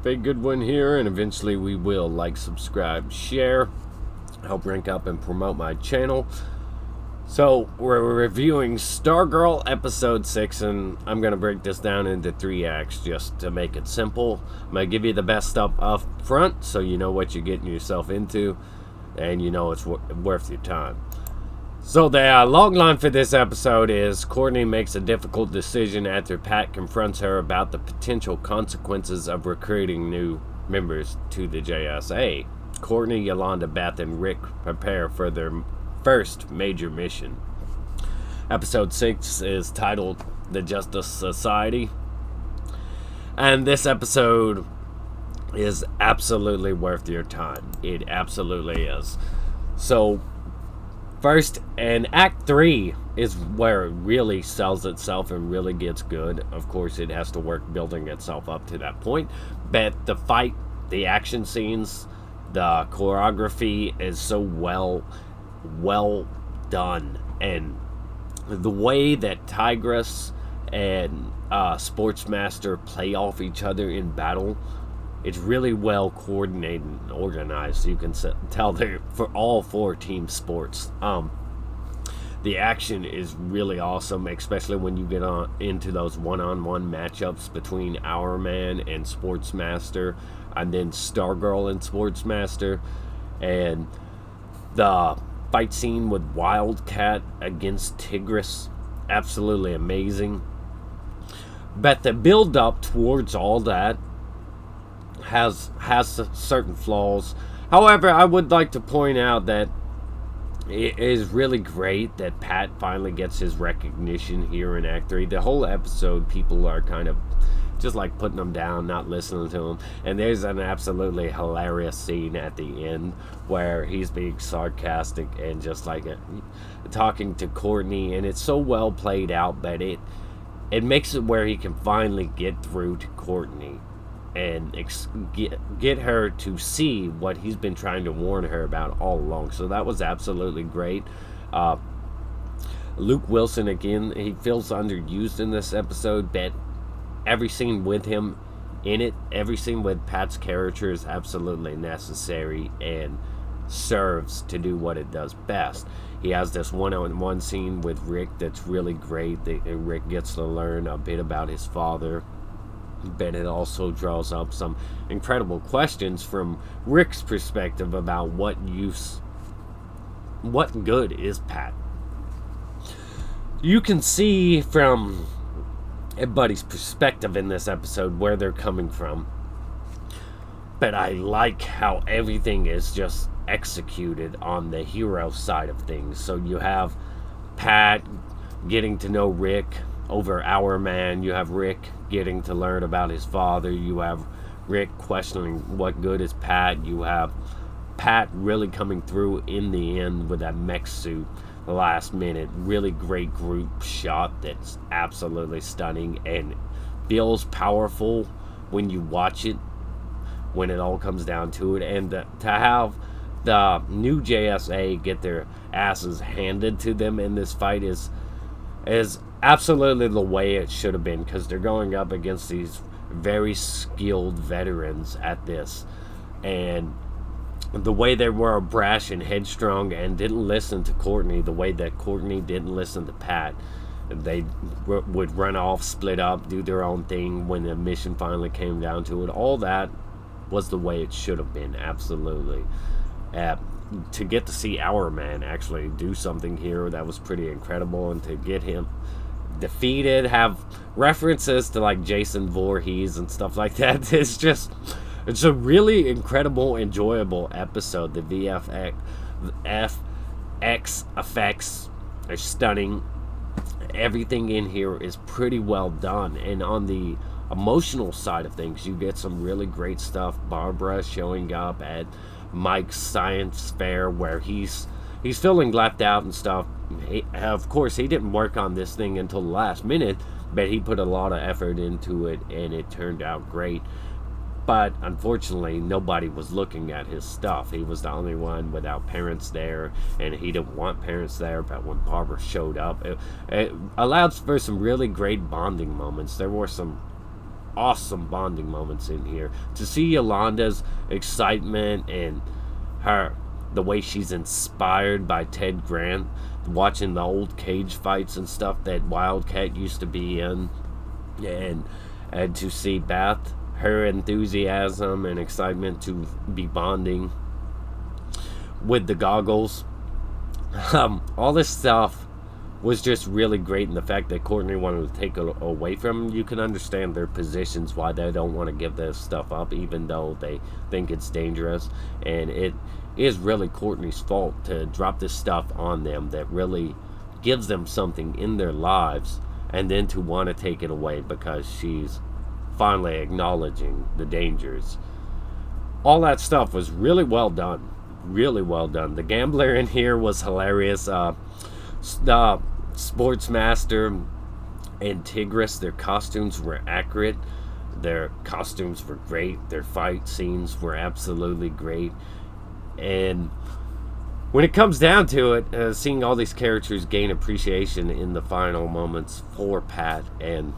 A Goodwin here, and eventually we will like, subscribe, share, help rank up and promote my channel. So we're reviewing Stargirl episode 6, and I'm going to break this down into 3 acts just to make it simple. I'm going to give you the best stuff up front so you know what you're getting yourself into and you know it's worth your time. So the logline for this episode is Courtney makes a difficult decision after Pat confronts her about the potential consequences of recruiting new members to the JSA. Courtney, Yolanda, Beth, and Rick prepare for their first major mission. Episode 6 is titled The Justice Society. And this episode is absolutely worth your time. It absolutely is. So, first, and Act 3 is where it really sells itself and really gets good. Of course, it has to work building itself up to that point. But the fight, the action scenes, the choreography is so well done. And the way that Tigress and Sportsmaster play off each other in battle, it's really well coordinated and organized, so you can tell they're for all 4 team sports. The action is really awesome, especially when you get into those one-on-one matchups between Hourman and Sportsmaster, and then Stargirl and Sportsmaster, and the fight scene with Wildcat against Tigress, absolutely amazing. But the build up towards all that has certain flaws. However, I would like to point out that it is really great that Pat finally gets his recognition here in Act 3. The whole episode, people are kind of just like putting him down, not listening to him. And there's an absolutely hilarious scene at the end where he's being sarcastic and just like talking to Courtney, and it's so well played out that it makes it where he can finally get through to Courtney and get her to see what he's been trying to warn her about all along. So that was absolutely great. Luke Wilson, again, he feels underused in this episode, but every scene with him in it, every scene with Pat's character is absolutely necessary and serves to do what it does best. He has this one-on-one scene with Rick that's really great. Rick gets to learn a bit about his father, but it also draws up some incredible questions from Rick's perspective about what good is Pat. You can see from everybody's perspective in this episode where they're coming from, but I like how everything is just executed on the hero side of things. So you have Pat getting to know Rick over Hourman, you have Rick getting to learn about his father, you have Rick questioning what good is Pat, you have Pat really coming through in the end with that mech suit the last minute. Really great group shot that's absolutely stunning and feels powerful when you watch it, when it all comes down to it. And to have the new JSA get their asses handed to them in this fight is absolutely the way it should have been, because they're going up against these very skilled veterans at this, and the way they were brash and headstrong and didn't listen to Courtney, the way that Courtney didn't listen to Pat, they would run off, split up, do their own thing when the mission finally came down to it. All that was the way it should have been, absolutely. To get to see Hourman actually do something here, that was pretty incredible, and to get him defeated, have references to like Jason Voorhees and stuff like that, it's a really incredible, enjoyable episode. The FX effects are stunning. Everything in here is pretty well done, and on the emotional side of things, you get some really great stuff. Barbara showing up at Mike's science fair where he's feeling left out and stuff. Of course, he didn't work on this thing until the last minute, but he put a lot of effort into it, and it turned out great. But unfortunately, nobody was looking at his stuff. He was the only one without parents there, and he didn't want parents there. But when Barbara showed up, it allowed for some really great bonding moments. There were some awesome bonding moments in here. To see Yolanda's excitement and the way she's inspired by Ted Grant, watching the old cage fights and stuff that Wildcat used to be in, and to see Beth, her enthusiasm and excitement to be bonding with the goggles. All this stuff was just really great, and the fact that Courtney wanted to take it away from them, you can understand their positions, why they don't want to give this stuff up, even though they think it's dangerous. And it is really Courtney's fault to drop this stuff on them that really gives them something in their lives, and then to want to take it away because she's finally acknowledging the dangers. All that stuff was really well done. Really well done. The gambler in here was hilarious. The Sportsmaster and Tigress, their costumes were accurate. Their costumes were great. Their fight scenes were absolutely great. And when it comes down to it, seeing all these characters gain appreciation in the final moments for Pat, and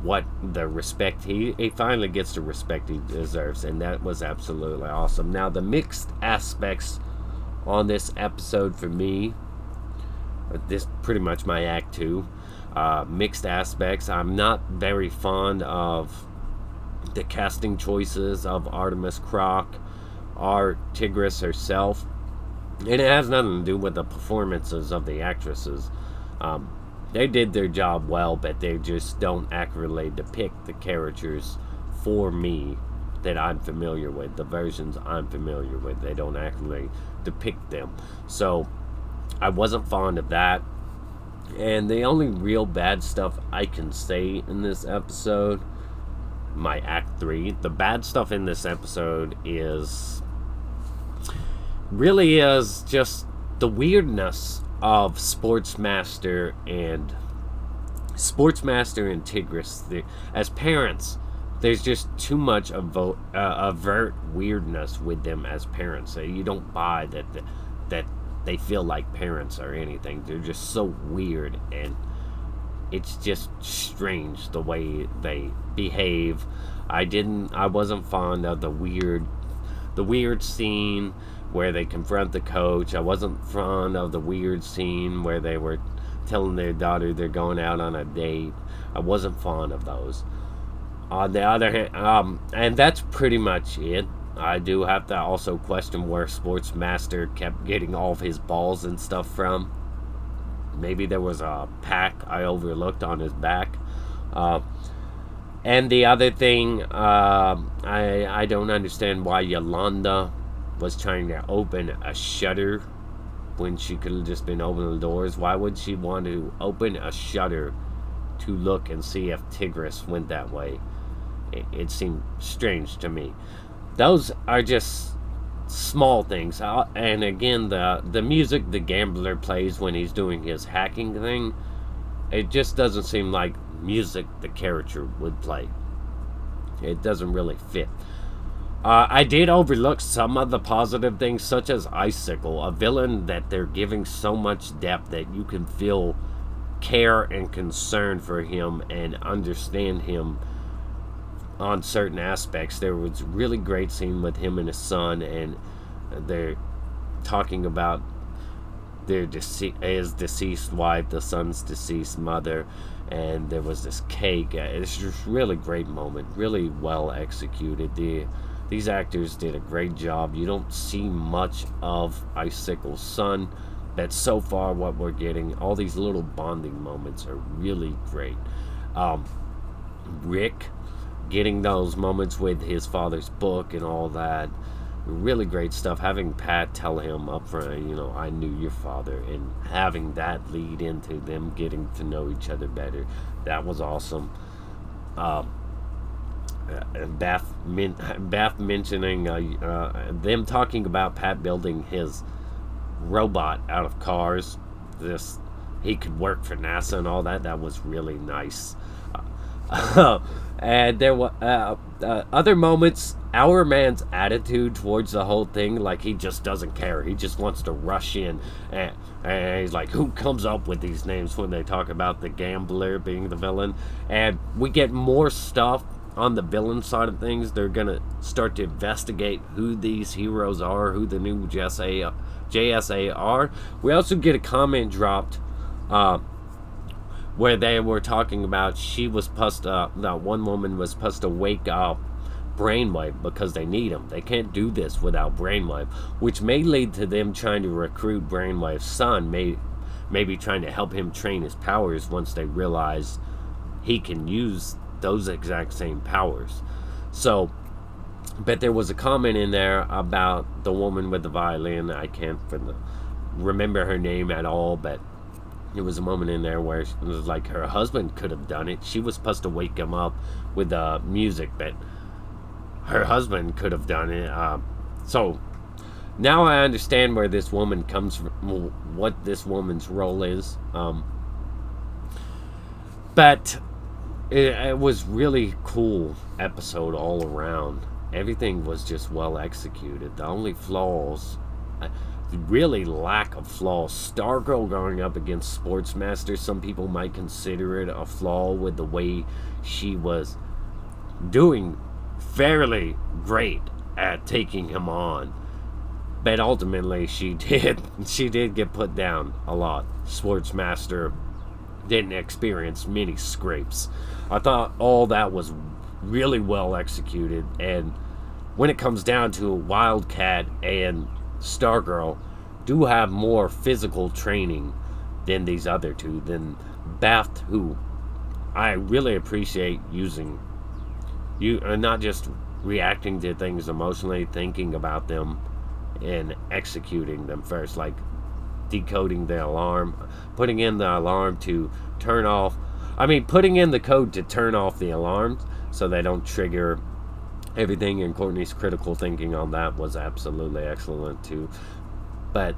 what the respect he finally gets the respect he deserves, and that was absolutely awesome. Now, the mixed aspects on this episode for me, this pretty much my act 2. Mixed aspects. I'm not very fond of the casting choices of Artemis Croc or Tigress herself, and it has nothing to do with the performances of the actresses. They did their job well, but they just don't accurately depict the characters for me that I'm familiar with. The versions I'm familiar with, they don't accurately depict them. So I wasn't fond of that. And the only real bad stuff I can say in this episode, my Act 3, the bad stuff in this episode really is just the weirdness of Sportsmaster and Tigress. As parents, there's just too much overt weirdness with them as parents. So you don't buy that they feel like parents or anything. They're just so weird, and it's just strange the way they behave. I wasn't fond of the weird scene where they confront the coach. I wasn't fond of the weird scene where they were telling their daughter they're going out on a date. I wasn't fond of those. On the other hand, and that's pretty much it. I do have to also question where Sportsmaster kept getting all of his balls and stuff from. Maybe there was a pack I overlooked on his back. And the other thing, I don't understand why Yolanda was trying to open a shutter when she could have just been opening the doors. Why would she want to open a shutter to look and see if Tigress went that way? It seemed strange to me. Those are just small things. And again, the music the gambler plays when he's doing his hacking thing, it just doesn't seem like music the character would play. It doesn't really fit. I did overlook some of the positive things, such as Icicle, a villain that they're giving so much depth that you can feel care and concern for him and understand him on certain aspects. There was a really great scene with him and his son, and they're talking about his deceased wife, the son's deceased mother, and there was this cake. It's just really great moment, really well executed. These actors did a great job. You don't see much of Icicle's son, but so far what we're getting, all these little bonding moments are really great. Rick getting those moments with his father's book and all that, really great stuff. Having Pat tell him up front, I knew your father, and having that lead into them getting to know each other better, that was awesome. Beth mentioning them talking about Pat building his robot out of cars. He could work for NASA and all that. That was really nice. And there were other moments. Hourman's attitude towards the whole thing, like he just doesn't care. He just wants to rush in, and he's like, "Who comes up with these names?" When they talk about the gambler being the villain, and we get more stuff on the villain side of things. They're gonna start to investigate who these heroes are, who the new JSA are. We also get a comment dropped. Where they were talking about that one woman was supposed to wake up Brainwave because they need him. They can't do this without Brainwave, which may lead to them trying to recruit Brainwave's son, maybe trying to help him train his powers once they realize he can use those exact same powers. So, but there was a comment in there about the woman with the violin. I can't remember her name at all, but there was a moment in there where it was like her husband could have done it. She was supposed to wake him up with the music, but her husband could have done it. So now I understand where this woman comes from, what this woman's role is. But it was really cool episode all around. Everything was just well executed. The only flaws, really lack of flaws. Stargirl going up against Sportsmaster, some people might consider it a flaw with the way she was doing fairly great at taking him on. But ultimately she did get put down a lot. Sportsmaster didn't experience many scrapes. I thought all that was really well executed, and when it comes down to Wildcat and Stargirl do have more physical training than these other two, than Beth, who I really appreciate using not just reacting to things emotionally, thinking about them and executing them first, like decoding the alarm, putting in the alarm to turn off, putting in the code to turn off the alarms so they don't trigger everything, and Courtney's critical thinking on that was absolutely excellent too. But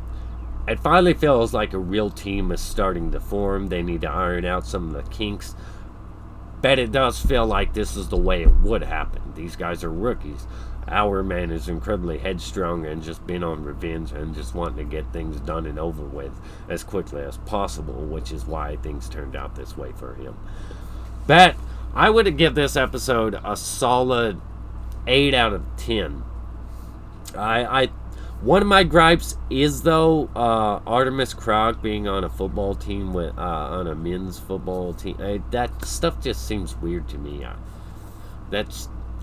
it finally feels like a real team is starting to form. They need to iron out some of the kinks, but it does feel like this is the way it would happen. These guys are rookies. Hourman is incredibly headstrong and just been on revenge and just wanting to get things done and over with as quickly as possible, which is why things turned out this way for him. But I would give this episode a solid 8 out of 10. One of my gripes is, though, Artemis Croc being on a football team on a men's football team. That stuff just seems weird to me.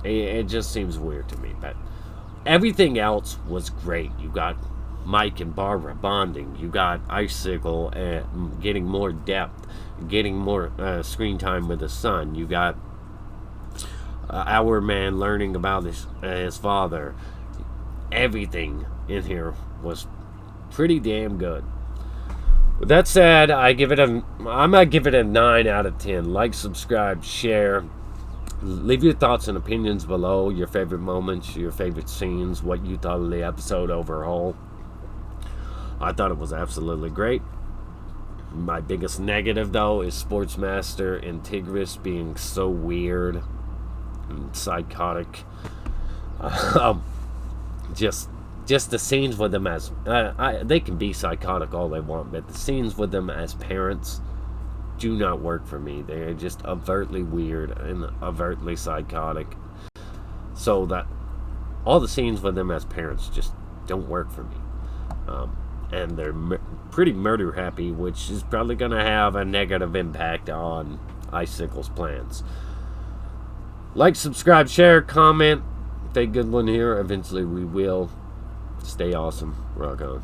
It just seems weird to me. But everything else was great. You got Mike and Barbara bonding. You got Icicle getting more depth, getting more screen time with his son. You got Hourman learning about his father. Everything in here was pretty damn good. With that said, I'm gonna give it a 9 out of 10. Like, subscribe, share. Leave your thoughts and opinions below. Your favorite moments, your favorite scenes, what you thought of the episode overall. I thought it was absolutely great. My biggest negative, though, is Sportsmaster and Tigris being so weird and psychotic. Just the scenes with them as they can be psychotic all they want, but the scenes with them as parents do not work for me. They're just overtly weird and overtly psychotic, so that all the scenes with them as parents just don't work for me. And they're pretty murder happy, which is probably going to have a negative impact on Icicle's plans. Like, subscribe, share, comment. Take a good one here. Eventually we will. Stay awesome. Rock on.